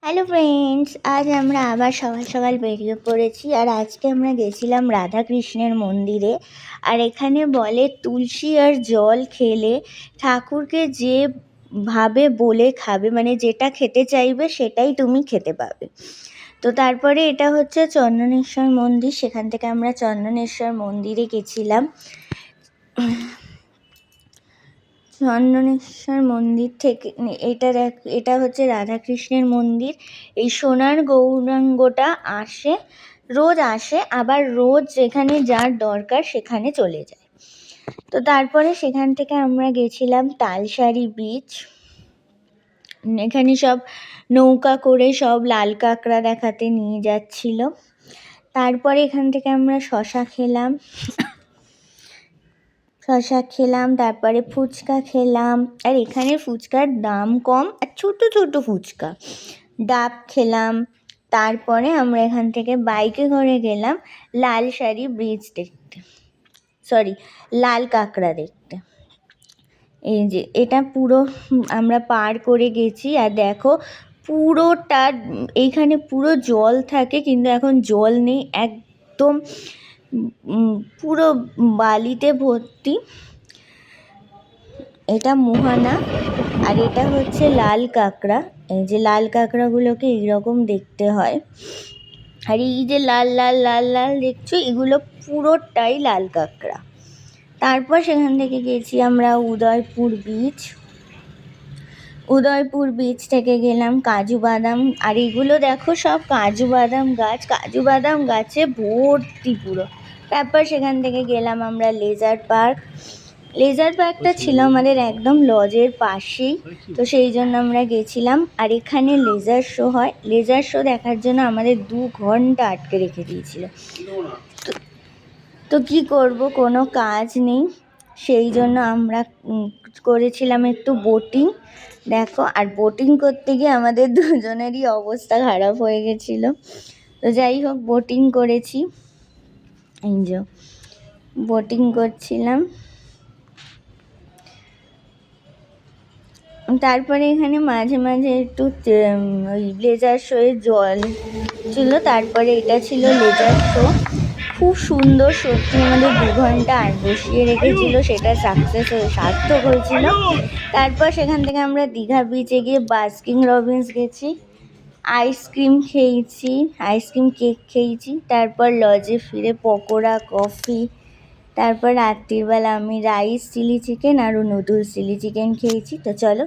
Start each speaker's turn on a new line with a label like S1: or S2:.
S1: Hello friends, আজ আমরা আবার সকাল সকাল বেরিয়ে পড়েছি। আর আজকে আমরা গেছিলাম রাধাকৃষ্ণের মন্দিরে। আর এখানে বলে তুলসী আর জল খেলে ঠাকুরকে যেভাবে বলে খাবে, মানে যেটা খেতে চাইবে সেটাই তুমি খেতে পাবে। তো তারপরে এটা হচ্ছে চন্দনেশ্বর মন্দির, সেখান থেকে আমরা চন্দনেশ্বর মন্দিরে গেছিলাম। চন্দনেশ্বর মন্দির থেকে এটা হচ্ছে রাধাকৃষ্ণের মন্দির। এই সোনার গৌরাঙ্গটা রোজ আসে, আবার রোজ যেখানে যার দরকার সেখানে চলে যায়। তো তারপরে সেখান থেকে আমরা গেছিলাম তালসারি বিচ। এখানে সব নৌকা করে সব লাল কাঁকড়া দেখাতে নিয়ে যাচ্ছিল। তারপরে এখান থেকে আমরা শশা খেলাম, তারপরে ফুচকা খেলাম। আর এখানে ফুচকার দাম কম, আর ছোটো ছোটো ফুচকা। ডাব খেলাম। তারপরে আমরা এখান থেকে বাইকে করে গেলাম লাল কাঁকড়া দেখতে। এই যে এটা পুরো আমরা পার করে গেছি। আর দেখো পুরোটা এইখানে পুরো জল থাকে, কিন্তু এখন জল নেই, একদম পুরো বালিতে ভর্তি। এটা মোহনা, আর এটা হচ্ছে লাল কাঁকড়া। এই যে লাল কাঁকড়াগুলোকে এইরকম দেখতে হয়। আর এই যে লাল লাল লাল লাল দেখছো, এগুলো পুরোটাই লাল কাঁকড়া। তারপর সেখান থেকে গেছি আমরা উদয়পুর বিচ থেকে গেলাম কাজু বাদাম। আর এগুলো দেখো সব কাজু বাদাম গাছে ভর্তি পুরো। তারপর সেখান থেকে গেলাম আমরা লেজার পার্কটা ছিল আমাদের একদম লজের পাশেই, তো সেই জন্য আমরা গেছিলাম। আর এখানে লেজার শো দেখার জন্য আমাদের 2 ঘন্টা আটকে রেখে দিয়েছিল। তো কি করব, কোনো কাজ নেই, সেই জন্য আমরা করেছিলাম একটু বোটিং। দেখো, আর বোটিং করতে গিয়ে আমাদের দুজনেরই অবস্থা খারাপ হয়ে গেছিলো। তো যাই হোক, বোটিং করেছি। এই যে বোটিং করছিলাম। তারপরে এখানে মাঝে মাঝে একটু ওই লেজার শোয়ে জল ছিল। তারপরে এটা ছিল লেজার শো, খুব সুন্দর, সত্যি আমাদের 2 ঘন্টা আর বসিয়ে রেখেছিল, সেটা সার্থক হয়েছিল। তারপর সেখান থেকে আমরা দীঘা বিচে গিয়ে বাস্কিন রবিন্স গেছি, আইসক্রিম কেক খেয়েছি। তারপর লজে ফিরে পকোড়া, কফি। তারপর রাত্রিবেলা আমি রাইস চিলি চিকেন আর নুডলস চিলি চিকেন খেয়েছি। তো চলো।